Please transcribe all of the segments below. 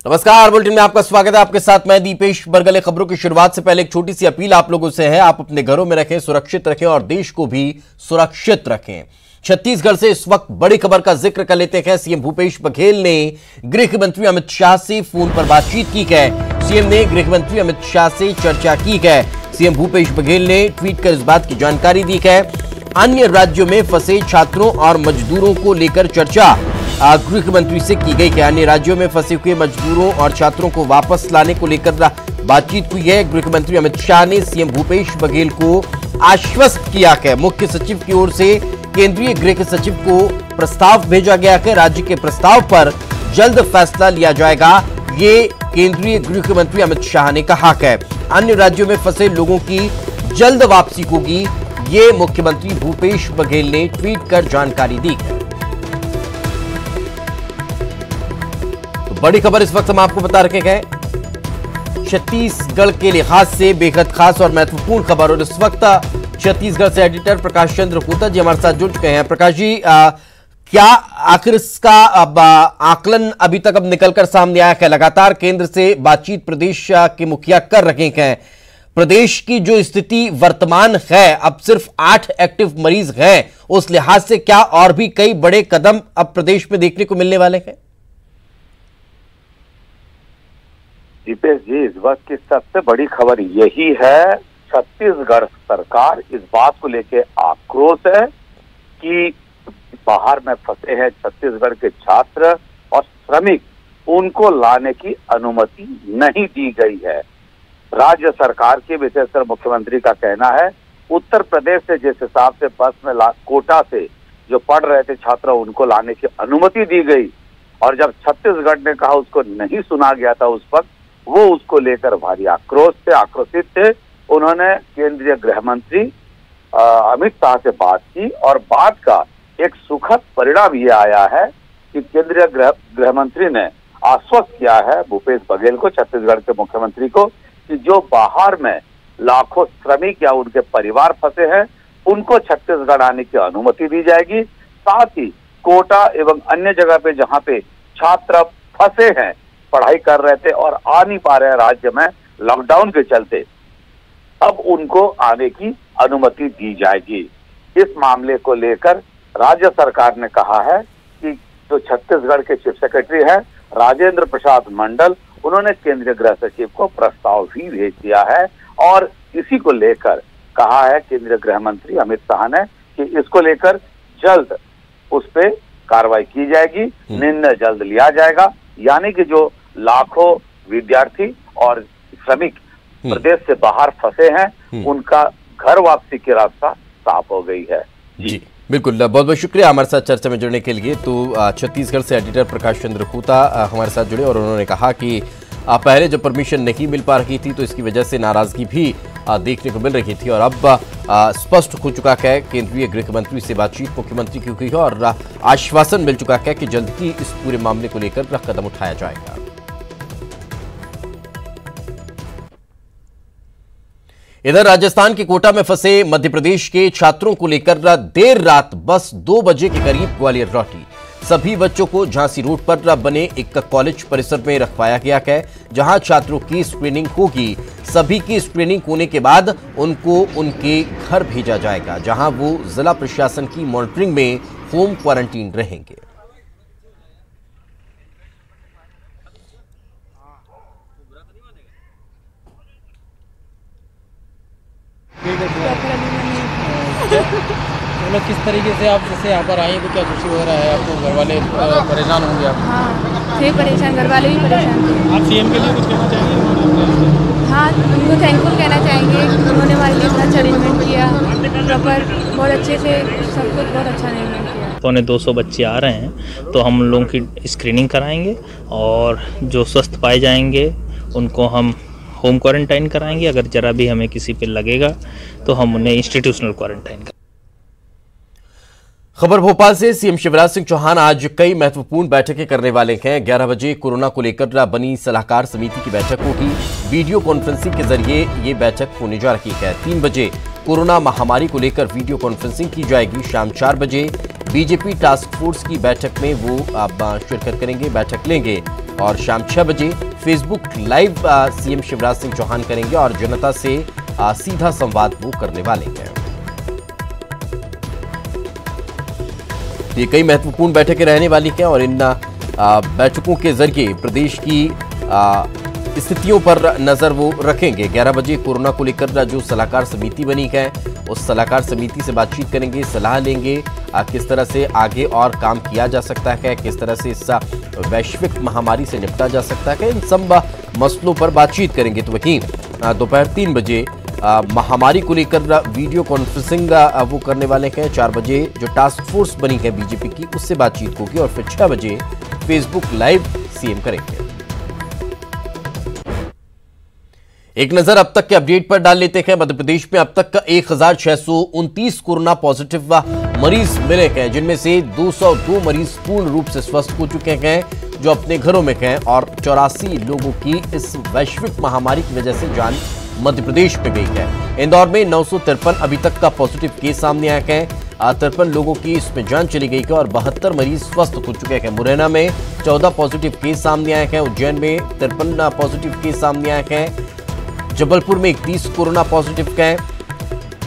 नमस्कार, बुलेटिन में आपका स्वागत है। आपके साथ मैं दीपेश बरगले। खबरों की शुरुआत से पहले एक छोटी सी अपील आप लोगों से है। आप अपने घरों में रखें, सुरक्षित रखें और देश को भी सुरक्षित रखें। छत्तीसगढ़ से इस वक्त बड़ी खबर का जिक्र कर लेते हैं। सीएम भूपेश बघेल ने गृह मंत्री अमित शाह से फोन पर बातचीत की है। सीएम ने गृह मंत्री अमित शाह से चर्चा की है। सीएम भूपेश बघेल ने ट्वीट कर इस बात की जानकारी दी है। अन्य राज्यों में फंसे छात्रों और मजदूरों को लेकर चर्चा गृह मंत्री से की गई है। अन्य राज्यों में फंसे हुए मजदूरों और छात्रों को वापस लाने को लेकर बातचीत हुई है। गृह मंत्री अमित शाह ने सीएम भूपेश बघेल को आश्वस्त किया है। मुख्य सचिव की ओर से केंद्रीय गृह सचिव को प्रस्ताव भेजा गया है। राज्य के प्रस्ताव पर जल्द फैसला लिया जाएगा, ये केंद्रीय गृह मंत्री अमित शाह ने कहा है। अन्य राज्यों में फंसे लोगों की जल्द वापसी होगी, ये मुख्यमंत्री भूपेश बघेल ने ट्वीट कर जानकारी दी है। तो बड़ी खबर इस वक्त हम आपको बता रखे हैं, छत्तीसगढ़ के लिहाज से बेहद खास और महत्वपूर्ण खबर। और इस वक्त छत्तीसगढ़ से एडिटर प्रकाश चंद्र होता जी हमारे साथ जुड़ चुके हैं। प्रकाश जी, क्या आखिर इसका अब आकलन अभी तक अब निकलकर सामने आया है? लगातार केंद्र से बातचीत प्रदेश के मुखिया कर रहे हैं। प्रदेश की जो स्थिति वर्तमान है, अब सिर्फ 8 एक्टिव मरीज हैं, उस लिहाज से क्या और भी कई बड़े कदम अब प्रदेश में देखने को मिलने वाले हैं? दीपेश जी, इस वक्त की सबसे बड़ी खबर यही है, छत्तीसगढ़ सरकार इस बात को लेकर आक्रोश है कि बाहर में फंसे हैं छत्तीसगढ़ के छात्र और श्रमिक, उनको लाने की अनुमति नहीं दी गई है। राज्य सरकार के विशेषकर मुख्यमंत्री का कहना है, उत्तर प्रदेश से जिस हिसाब से बस में कोटा से जो पढ़ रहे थे छात्र, उनको लाने की अनुमति दी गई, और जब छत्तीसगढ़ ने कहा उसको नहीं सुना गया था, उस वक्त वो उसको लेकर भारी आक्रोशित थे। उन्होंने केंद्रीय गृह मंत्री अमित शाह से बात की और बात का एक सुखद परिणाम ये आया है कि केंद्रीय गृह मंत्री ने आश्वस्त किया है भूपेश बघेल को, छत्तीसगढ़ के मुख्यमंत्री को, कि जो बाहर में लाखों श्रमिक या उनके परिवार फंसे हैं, उनको छत्तीसगढ़ आने की अनुमति दी जाएगी। साथ ही कोटा एवं अन्य जगह पे जहां पे छात्र फंसे हैं, पढ़ाई कर रहे थे और आ नहीं पा रहे हैं राज्य में लॉकडाउन के चलते, अब उनको आने की अनुमति दी जाएगी। इस मामले को लेकर राज्य सरकार ने कहा है कि जो छत्तीसगढ़ के चीफ सेक्रेटरी हैं राजेंद्र प्रसाद मंडल, उन्होंने केंद्रीय गृह सचिव को प्रस्ताव भी भेज दिया है और इसी को लेकर कहा है केंद्रीय गृह मंत्री अमित शाह ने कि इसको लेकर जल्द उस पर कार्रवाई की जाएगी, निर्णय जल्द लिया जाएगा। यानी कि जो लाखों विद्यार्थी और श्रमिक प्रदेश से बाहर फंसे हैं, उनका घर वापसी की रास्ता साफ हो गई है। जी बिल्कुल, बहुत बहुत शुक्रिया हमारे साथ चर्चा में जुड़ने के लिए। तो छत्तीसगढ़ से एडिटर प्रकाश चंद्र होता हमारे साथ जुड़े और उन्होंने कहा कि पहले जब परमिशन नहीं मिल पा रही थी तो इसकी वजह से नाराजगी भी देखने को मिल रही थी, और अब स्पष्ट हो चुका है, केंद्रीय गृह मंत्री से बातचीत मुख्यमंत्री की हुई है और आश्वासन मिल चुका है कि जल्द ही इस पूरे मामले को लेकर कदम उठाया जाएगा। इधर राजस्थान के कोटा में फंसे मध्य प्रदेश के छात्रों को लेकर देर रात बस 2 बजे के करीब ग्वालियर लौटी। सभी बच्चों को झांसी रोड पर बने एक कॉलेज परिसर में रखवाया गया है, जहां छात्रों की स्क्रीनिंग होगी। सभी की स्क्रीनिंग होने के बाद उनको उनके घर भेजा जाएगा, जहां वो जिला प्रशासन की मॉनिटरिंग में होम क्वारंटीन रहेंगे। मतलब किस तरीके से आप जैसे यहाँ पर आए तो क्या खुशी वगैरह है आपको? घर वाले परेशान होंगे आप? हाँ, थे परेशान, घर वाले भी परेशान थे। आप सीएम के लिए कुछ कहना चाहेंगे? हाँ, उनको थैंकफुल कहना चाहेंगे, उन्होंने हमारे लिए इतना अच्छा अरेंजमेंट किया, प्रॉपर बहुत अच्छे से सब कुछ बहुत अच्छा अरेंजमेंट किया। 150 बच्चे आ रहे हैं, तो हम लोगों की स्क्रीनिंग कराएंगे और जो स्वस्थ पाए जाएंगे उनको हम होम क्वारंटाइन कराएंगे। अगर जरा भी हमें किसी पे लगेगा तो हम उन्हें इंस्टीट्यूशनल क्वारंटाइन कराएंगे। खबर भोपाल से। सीएम शिवराज सिंह चौहान आज कई महत्वपूर्ण बैठकें करने वाले हैं। 11 बजे कोरोना को लेकर बनी सलाहकार समिति की बैठक होगी। वीडियो कॉन्फ्रेंसिंग के जरिए ये बैठक होने जा रही है। 3 बजे कोरोना महामारी को लेकर वीडियो कॉन्फ्रेंसिंग की जाएगी। शाम 4 बजे बीजेपी टास्क फोर्स की बैठक में वो शिरकत करेंगे, बैठक लेंगे। और शाम 6 बजे Facebook live CM Shivraj Singh Chouhan करेंगे और जनता से सीधा संवाद वो करने वाले हैं। ये कई महत्वपूर्ण बैठकें रहने वाली हैं और इन बैठकों के जरिए प्रदेश की स्थितियों पर नजर वो रखेंगे। 11 बजे कोरोना को लेकर जो सलाहकार समिति बनी है उस सलाहकार समिति से बातचीत करेंगे, सलाह लेंगे किस तरह से आगे और काम किया जा सकता है, किस तरह से इस वैश्विक महामारी से निपटा जा सकता है, इन सब मसलों पर बातचीत करेंगे। तो वहीं दोपहर 3 बजे महामारी को लेकर वीडियो कॉन्फ्रेंसिंग वो करने वाले हैं। 4 बजे जो टास्क फोर्स बनी है बीजेपी की उससे बातचीत होगी और फिर 6 बजे फेसबुक लाइव सीएम करेंगे। एक नजर अब तक के अपडेट पर डाल लेते हैं। मध्य प्रदेश में अब तक का 1629 कोरोना पॉजिटिव मरीज मिले हैं, जिनमें से 202 मरीज पूर्ण रूप से स्वस्थ हो चुके हैं जो अपने घरों में हैं और 84 लोगों की इस वैश्विक महामारी की वजह से जान मध्य प्रदेश में गई है। इंदौर में 953 अभी तक का पॉजिटिव केस सामने आया है। 53 लोगों की इसमें जान चली गई है और 72 मरीज स्वस्थ हो चुके हैं। मुरैना में 14 पॉजिटिव केस सामने आए हैं। उज्जैन में 53 पॉजिटिव केस सामने आए हैं। जबलपुर में 31 कोरोना पॉजिटिव हैं।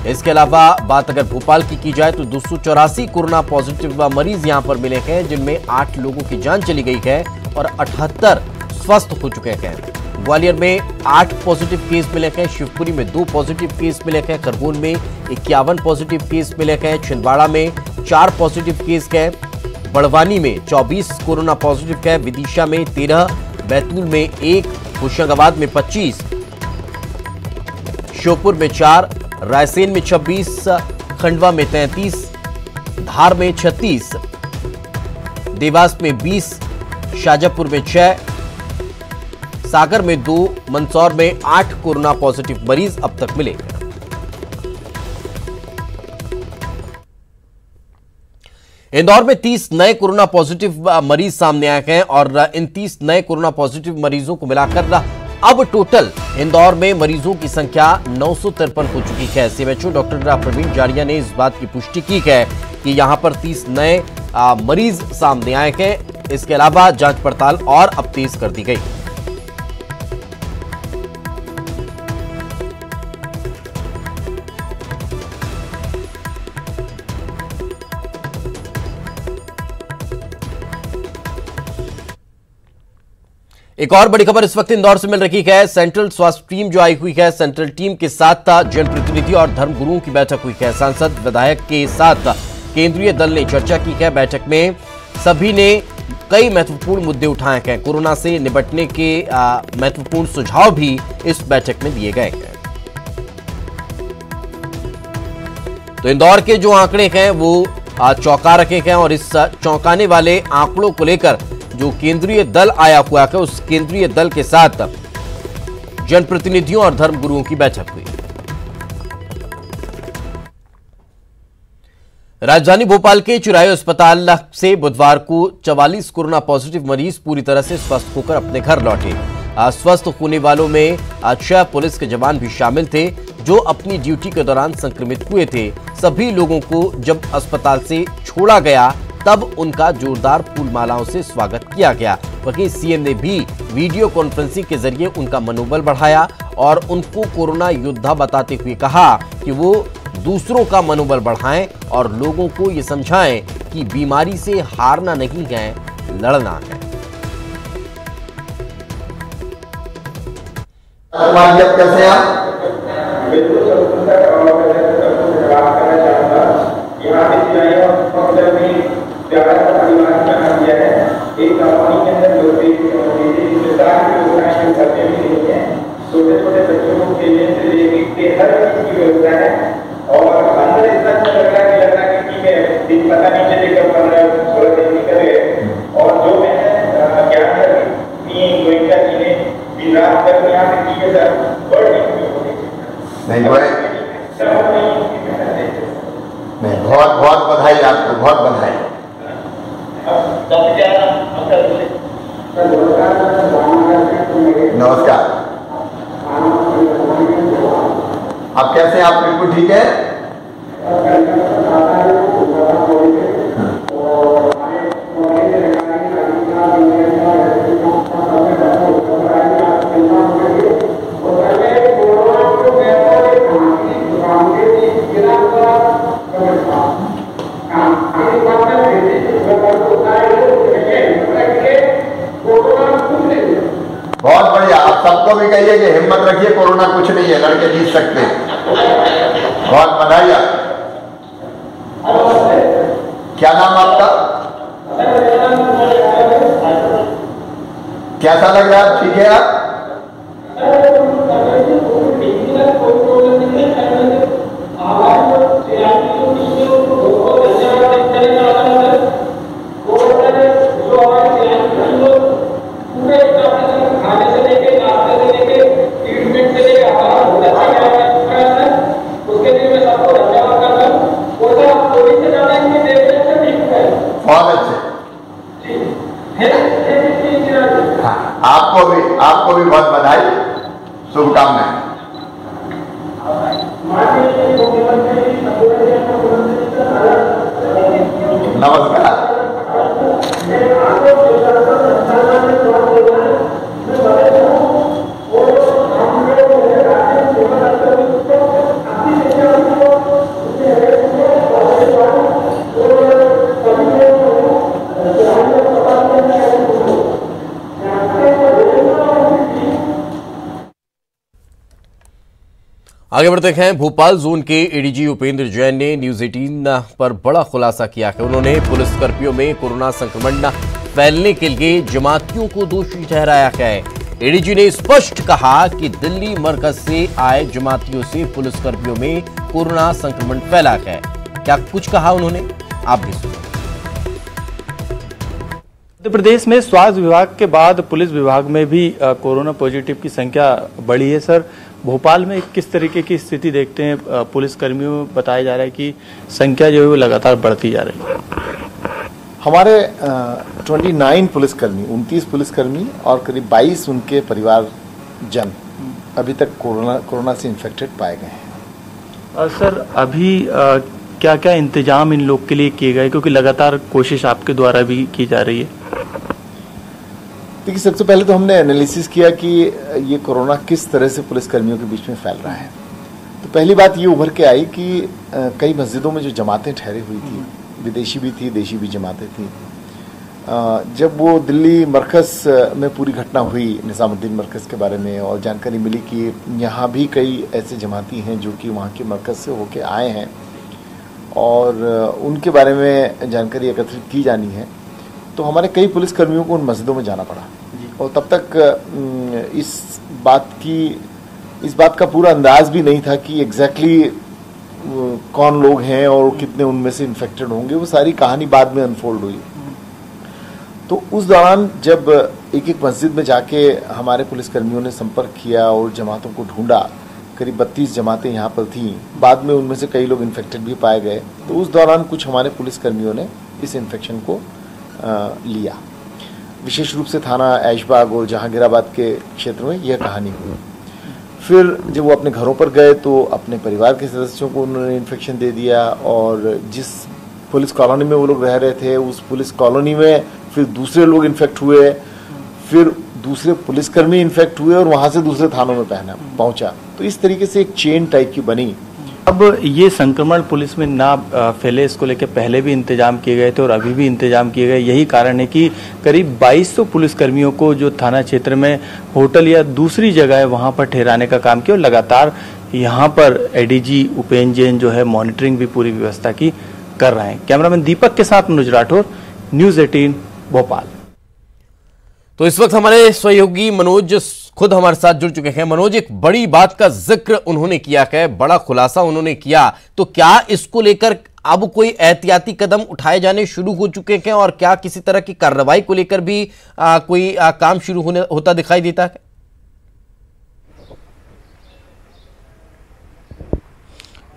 इसके अलावा बात अगर भोपाल की जाए तो 284 कोरोना पॉजिटिव मरीज यहां पर मिले हैं, जिनमें 8 लोगों की जान चली गई है और 78 स्वस्थ हो चुके हैं। ग्वालियर में 8 पॉजिटिव केस मिले हैं। शिवपुरी में 2 पॉजिटिव केस मिले हैं। खरगोन में 51 पॉजिटिव केस मिले हैं। छिंदवाड़ा में 4 पॉजिटिव केस हैं। बड़वानी में 24 कोरोना पॉजिटिव है। विदिशा में 13, बैतूल में 1, होशंगाबाद में 25, श्योपुर में 4, रायसेन में 26, खंडवा में 33, धार में 36, देवास में 20, शाजापुर में 6, सागर में 2, मंदसौर में 8 कोरोना पॉजिटिव मरीज अब तक मिले। इंदौर में 30 नए कोरोना पॉजिटिव मरीज सामने आए हैं और इन 30 नए कोरोना पॉजिटिव मरीजों को मिलाकर अब टोटल इंदौर में मरीजों की संख्या 953 हो चुकी है। सीएमएचओ डॉक्टर प्रवीण जाड़िया ने इस बात की पुष्टि की है कि यहां पर 30 नए मरीज सामने आए हैं। इसके अलावा जांच पड़ताल और अब तेज कर दी गई। एक और बड़ी खबर इस वक्त इंदौर से मिल रही है। सेंट्रल स्वास्थ्य टीम जो आई हुई है, सेंट्रल टीम के साथ जनप्रतिनिधि और धर्मगुरुओं की बैठक हुई है। सांसद विधायक के साथ केंद्रीय दल ने चर्चा की है। बैठक में सभी ने कई महत्वपूर्ण मुद्दे उठाए हैं। कोरोना से निपटने के महत्वपूर्ण सुझाव भी इस बैठक में दिए गए हैं। तो इंदौर के जो आंकड़े हैं वो चौंका रखे हैं और इस चौंकाने वाले आंकड़ों को लेकर जो केंद्रीय दल आया हुआ है उस केंद्रीय दल के साथ जनप्रतिनिधियों और धर्मगुरुओं की बैठक हुई। राजधानी भोपाल के चिरायु अस्पताल से बुधवार को 44 कोरोना पॉजिटिव मरीज पूरी तरह से स्वस्थ होकर अपने घर लौटे। स्वस्थ होने वालों में 6 पुलिस के जवान भी शामिल थे जो अपनी ड्यूटी के दौरान संक्रमित हुए थे। सभी लोगों को जब अस्पताल से छोड़ा गया तब उनका जोरदार फूलमालाओं से स्वागत किया गया। वहीं सीएम ने भी वीडियो कॉन्फ्रेंसिंग के जरिए उनका मनोबल बढ़ाया और उनको कोरोना योद्धा बताते हुए कहा कि वो दूसरों का मनोबल बढ़ाएं और लोगों को ये समझाएं कि बीमारी से हारना नहीं है, लड़ना है। कैसे आप छोटे छोटे बच्चों को खेलने से लेके हर चीज की व्यवस्था है और अंदर इतना अच्छा लग रहा है कि ठीक है, दिन पता नहीं चले कब 15-16 दिन निकल गए। और जो मैंने ज्ञान गोइंका जी ने दिन रात तक यहाँ से की है सर, नहीं बहुत बहुत बधाई आपको, बहुत बधाई। नमस्कार, आप कैसे हैं? आप बिल्कुल ठीक है? आप सबको भी कहिए कि हिम्मत रखिए, कोरोना कुछ नहीं है, लड़के जीत सकते हैं। बहुत बधाई। क्या नाम आपका? कैसा लग रहा है? ठीक है आप? आपको भी बहुत बधाई, शुभकामनाएं। नमस्कार। आगे बढ़ते हैं। भोपाल जोन के एडीजी उपेंद्र जैन ने न्यूज 18 पर बड़ा खुलासा किया कि उन्होंने पुलिसकर्मियों में कोरोना संक्रमण फैलने के लिए जमातियों को दोषी ठहराया गया है। एडीजी ने स्पष्ट कहा कि दिल्ली मरकज से आए जमातियों से पुलिसकर्मियों में कोरोना संक्रमण फैला गया है। क्या कुछ कहा उन्होंने, आप भी सुनिए। मध्य प्रदेश में स्वास्थ्य विभाग के बाद पुलिस विभाग में भी कोरोना पॉजिटिव की संख्या बढ़ी है। सर, भोपाल में किस तरीके की स्थिति देखते हैं? पुलिस कर्मियों में बताया जा रहा है कि संख्या जो है वो लगातार बढ़ती जा रही है। हमारे 29 पुलिसकर्मी, 29 पुलिसकर्मी और करीब 22 उनके परिवार जन अभी तक कोरोना से इन्फेक्टेड पाए गए हैं। सर, अभी क्या क्या इंतजाम इन लोग के लिए किए गए, क्योंकि लगातार कोशिश आपके द्वारा भी की जा रही है? देखिए, सबसे पहले तो हमने एनालिसिस किया कि ये कोरोना किस तरह से पुलिसकर्मियों के बीच में फैल रहा है। तो पहली बात ये उभर के आई कि कई मस्जिदों में जो जमातें ठहरी हुई थी, विदेशी भी थी, देशी भी जमातें थी, जब वो दिल्ली मरकज़ में पूरी घटना हुई, निज़ामुद्दीन मरकज़ के बारे में, और जानकारी मिली कि यहाँ भी कई ऐसे जमाती हैं जो कि वहाँ के मरकज़ से होके आए हैं और उनके बारे में जानकारी एकत्रित की जानी है, तो हमारे कई पुलिसकर्मियों को उन मस्जिदों में जाना पड़ा। और तब तक इस बात का पूरा अंदाज भी नहीं था कि एग्जैक्टली कौन लोग हैं और कितने उनमें से इन्फेक्टेड होंगे। वो सारी कहानी बाद में अनफोल्ड हुई। तो उस दौरान जब एक एक मस्जिद में जाके हमारे पुलिसकर्मियों ने संपर्क किया और जमातों को ढूंढा, करीब 32 जमातें यहाँ पर थीं, बाद में उनमें से कई लोग इन्फेक्टेड भी पाए गए। तो उस दौरान कुछ हमारे पुलिसकर्मियों ने इस इन्फेक्शन को लिया। विशेष रूप से थाना ऐशबाग और जहांगीराबाद के क्षेत्र में यह कहानी हुई। फिर जब वो अपने घरों पर गए तो अपने परिवार के सदस्यों को उन्होंने इन्फेक्शन दे दिया, और जिस पुलिस कॉलोनी में वो लोग रह रहे थे उस पुलिस कॉलोनी में फिर दूसरे लोग इन्फेक्ट हुए, फिर दूसरे पुलिसकर्मी इन्फेक्ट हुए और वहां से दूसरे थानों में पहुंचा। तो इस तरीके से एक चेन टाइप की बनी। अब ये संक्रमण पुलिस में ना फैले, इसको लेकर पहले भी इंतजाम किए गए थे और अभी भी इंतजाम किए गए। यही कारण है कि करीब 2200 पुलिसकर्मियों को जो थाना क्षेत्र में होटल या दूसरी जगह है वहां पर ठहराने का काम किया, और लगातार यहां पर एडीजी उपेंद्र जैन जो है मॉनिटरिंग भी पूरी व्यवस्था की कर रहे हैं। कैमरामैन दीपक के साथ मनोज राठौर, न्यूज 18 भोपाल। तो इस वक्त हमारे सहयोगी मनोज खुद हमारे साथ जुड़ चुके हैं। मनोज, एक बड़ी बात का जिक्र उन्होंने किया है, बड़ा खुलासा उन्होंने किया, तो क्या इसको लेकर अब कोई एहतियाती कदम उठाए जाने शुरू हो चुके हैं और क्या किसी तरह की कार्रवाई को लेकर भी कोई काम शुरू होता दिखाई देता है?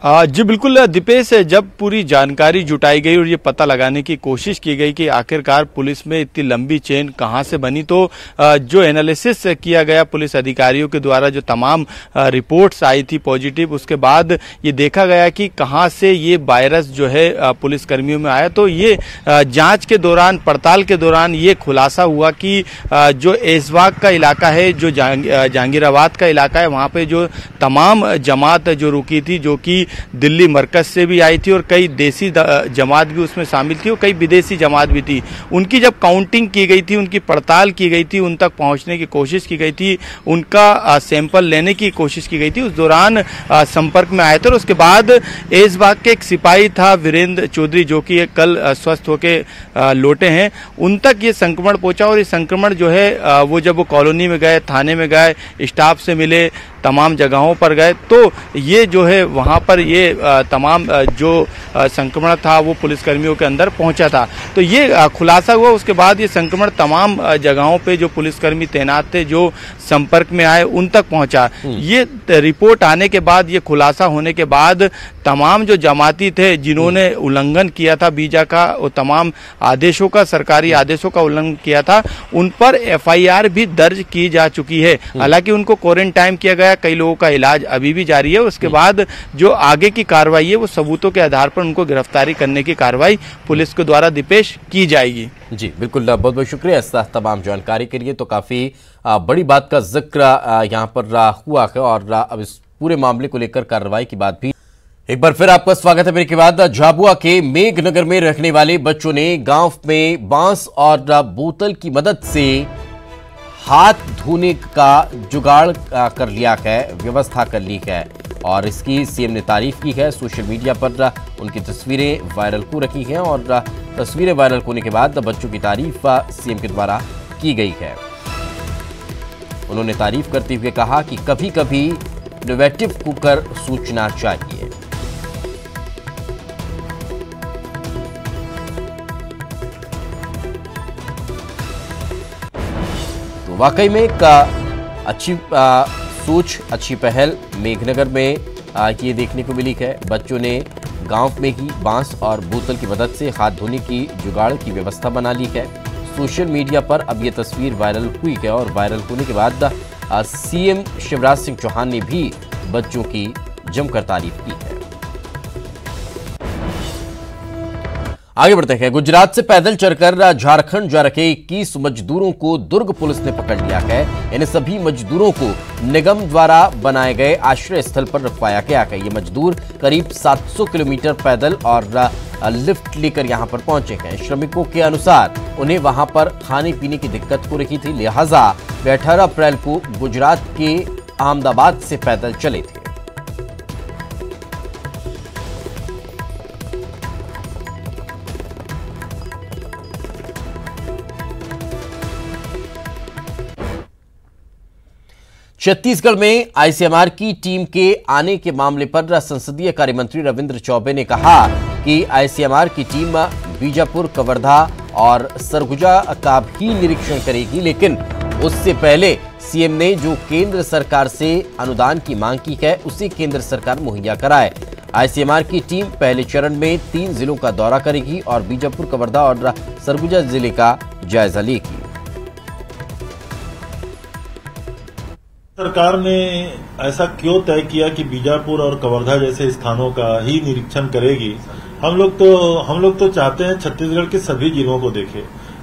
जी बिल्कुल दीपेश, जब पूरी जानकारी जुटाई गई और ये पता लगाने की कोशिश की गई कि आखिरकार पुलिस में इतनी लंबी चेन कहां से बनी, तो जो एनालिसिस किया गया पुलिस अधिकारियों के द्वारा, जो तमाम रिपोर्ट्स आई थी पॉजिटिव, उसके बाद ये देखा गया कि कहां से ये वायरस जो है पुलिस कर्मियों में आया। तो ये जांच के दौरान, पड़ताल के दौरान ये खुलासा हुआ कि जो ऐशबाग का इलाका है, जो जहांगीराबाद का इलाका है, वहाँ पे जो तमाम जमात जो रुकी थी, जो कि दिल्ली मरकज से भी आई थी और कई देसी जमात भी उसमें शामिल थी और कई विदेशी जमात भी थी। उनकी जब काउंटिंग की गई थी, उनकी पड़ताल की गई थी, उन तक पहुंचने की कोशिश की गई थी, उनका सैंपल लेने की कोशिश की गई थी, उस दौरान संपर्क में आए थे। और उसके बाद ऐशबाग के एक सिपाही था वीरेंद्र चौधरी, जो कि कल स्वस्थ होके लौटे हैं, उन तक ये संक्रमण पहुंचा। और ये संक्रमण जो है वो जब वो कॉलोनी में गए, थाने में गए, स्टाफ से मिले, तमाम जगहों पर गए, तो ये जो है वहाँ पर ये तमाम जो संक्रमण था वो पुलिसकर्मियों के अंदर पहुंचा था। तो ये खुलासा हुआ। उसके बाद ये संक्रमण तमाम जगहों पे जो पुलिसकर्मी तैनात थे, जो संपर्क में आए, उन तक पहुंचा। ये रिपोर्ट आने के बाद, ये खुलासा होने के बाद तमाम जो जमाती थे जिन्होंने उल्लंघन किया था वीजा का, वो तमाम आदेशों का, सरकारी आदेशों का उल्लंघन किया था, उन पर FIR भी दर्ज की जा चुकी है। हालांकि उनको क्वारंटाइन किया गया, कई लोगों का इलाज अभी भी जारी है। उसके बाद जो आगे की कार्रवाई है वो सबूतों के आधार पर उनको गिरफ्तारी करने की कार्रवाई पुलिस के द्वारा दीपेश की जाएगी। जी बिल्कुल, बहुत बहुत शुक्रिया इस तमाम जानकारी के लिए। तो काफी बड़ी बात का जिक्र यहाँ पर हुआ है और अब इस पूरे मामले को लेकर कार्रवाई की बात भी। एक बार फिर आपका स्वागत है। मेरे के बाद झाबुआ के मेघनगर में रहने वाले बच्चों ने गांव में बांस और बोतल की मदद से हाथ धोने का जुगाड़ कर लिया है, व्यवस्था कर ली है और इसकी सीएम ने तारीफ की है। सोशल मीडिया पर उनकी तस्वीरें वायरल हो रही हैं और तस्वीरें वायरल होने के बाद बच्चों की तारीफ सीएम के द्वारा की गई है। उन्होंने तारीफ करते हुए कहा कि कभी कभी इनोवेटिव होकर सोचना चाहिए। तो वाकई में एक अच्छी सोच, अच्छी पहल मेघनगर में ये देखने को मिली है। बच्चों ने गांव में ही बांस और बोतल की मदद से हाथ धोने की जुगाड़ की व्यवस्था बना ली है। सोशल मीडिया पर अब ये तस्वीर वायरल हुई है और वायरल होने के बाद सीएम शिवराज सिंह चौहान ने भी बच्चों की जमकर तारीफ की है। आगे बढ़ते हैं। गुजरात से पैदल चलकर झारखंड जा रहे 21 मजदूरों को दुर्ग पुलिस ने पकड़ लिया है। इन सभी मजदूरों को निगम द्वारा बनाए गए आश्रय स्थल पर रखवाया गया है। ये मजदूर करीब 700 किलोमीटर पैदल और लिफ्ट लेकर यहां पर पहुंचे हैं। श्रमिकों के अनुसार उन्हें वहां पर खाने पीने की दिक्कत हो रही थी, लिहाजा वे 18 अप्रैल को गुजरात के अहमदाबाद से पैदल चले थे। छत्तीसगढ़ में आईसीएमआर की टीम के आने के मामले पर संसदीय कार्य मंत्री रविंद्र चौबे ने कहा कि आईसीएमआर की टीम बीजापुर, कवर्धा और सरगुजा का भी निरीक्षण करेगी, लेकिन उससे पहले सीएम ने जो केंद्र सरकार से अनुदान की मांग की है उसे केंद्र सरकार मुहैया कराए। आईसीएमआर की टीम पहले चरण में 3 जिलों का दौरा करेगी और बीजापुर, कवर्धा और सरगुजा जिले का जायजा लेगी। सरकार ने ऐसा क्यों तय किया कि बीजापुर और कवर्धा जैसे स्थानों का ही निरीक्षण करेगी? हम लोग तो चाहते हैं छत्तीसगढ़ के सभी जिलों को देखें।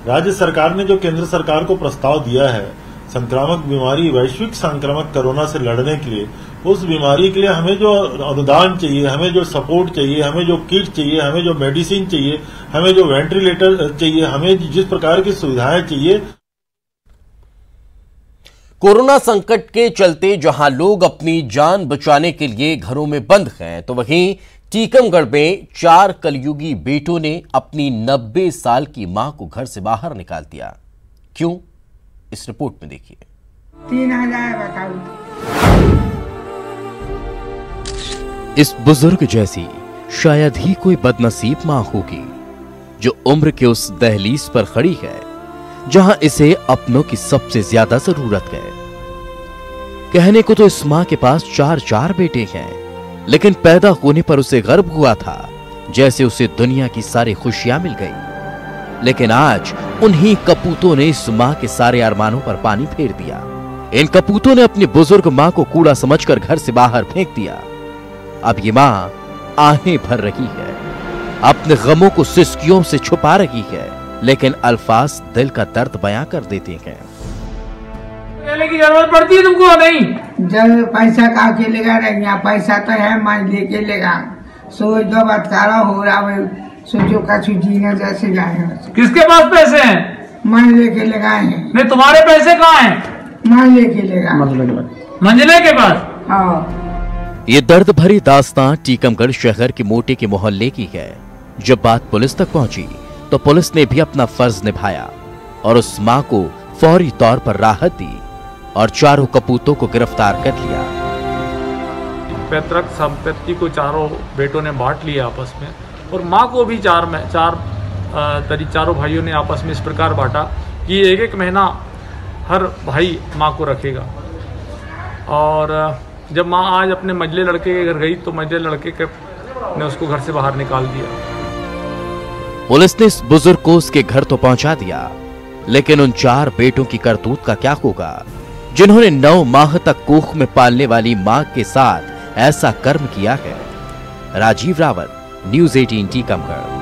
राज्य सरकार ने जो केंद्र सरकार को प्रस्ताव दिया है संक्रामक बीमारी, वैश्विक संक्रामक कोरोना से लड़ने के लिए, उस बीमारी के लिए हमें जो अनुदान चाहिए, हमें जो सपोर्ट चाहिए, हमें जो किट चाहिए, हमें जो मेडिसिन चाहिए, हमें जो वेंटिलेटर चाहिए, हमें जिस प्रकार की सुविधाएं चाहिए। कोरोना संकट के चलते जहां लोग अपनी जान बचाने के लिए घरों में बंद हैं, तो वहीं टीकमगढ़ में 4 कलयुगी बेटों ने अपनी 90 साल की मां को घर से बाहर निकाल दिया। क्यों? इस रिपोर्ट में देखिए। 3000 बताओ। इस बुजुर्ग जैसी शायद ही कोई बदनसीब मां होगी जो उम्र के उस दहलीज पर खड़ी है जहां इसे अपनों की सबसे ज्यादा जरूरत है। कहने को तो इस मां के पास 4 बेटे हैं, लेकिन पैदा होने पर उसे गर्व हुआ था जैसे उसे दुनिया की सारी खुशियां मिल गई। लेकिन आज उन्हीं कपूतों ने इस मां के सारे अरमानों पर पानी फेर दिया। इन कपूतों ने अपनी बुजुर्ग मां को कूड़ा समझकर घर से बाहर फेंक दिया। अब ये मां आहें भर रही है, अपने गमों को सिसकियों से छुपा रही है, लेकिन अल्फाज दिल का दर्द बयां कर देते हैं। लेने की जरूरत पड़ती है तुमको? नहीं, जब पैसा का के लेगा रहेगा, पैसा तो है मैं लेके लेगा। सोच दो बतकारा हो रहा है, सोचो का जीना जैसे गाए। किसके पास पैसे हैं? मैं लेके लगाए हैं। नहीं, तुम्हारे पैसे कहाँ हैं? मैं लेके लेगा मंजिले के पास। हाँ। ये दर्द भरी दास्तां टीकमगढ़ शहर के मोटे के मोहल्ले की है। जब बात पुलिस तक पहुंची तो पुलिस ने भी अपना फर्ज निभाया और उस मां को फौरी तौर पर राहत दी और चारों कपूतों को गिरफ्तार कर लिया। पैतृक संपत्ति को चारों बेटों ने बांट लिया आपस में, और मां को भी चारों भाइयों ने आपस में इस प्रकार बांटा कि एक एक महीना हर भाई मां को रखेगा। और जब मां आज अपने मंझले लड़के के घर गई तो मंझले लड़के ने उसको घर से बाहर निकाल दिया। पुलिस ने इस बुजुर्ग को उसके घर तो पहुंचा दिया, लेकिन उन 4 बेटों की करतूत का क्या होगा जिन्होंने 9 माह तक कोख में पालने वाली मां के साथ ऐसा कर्म किया है। राजीव रावत, न्यूज़ 18 टीकमगढ़।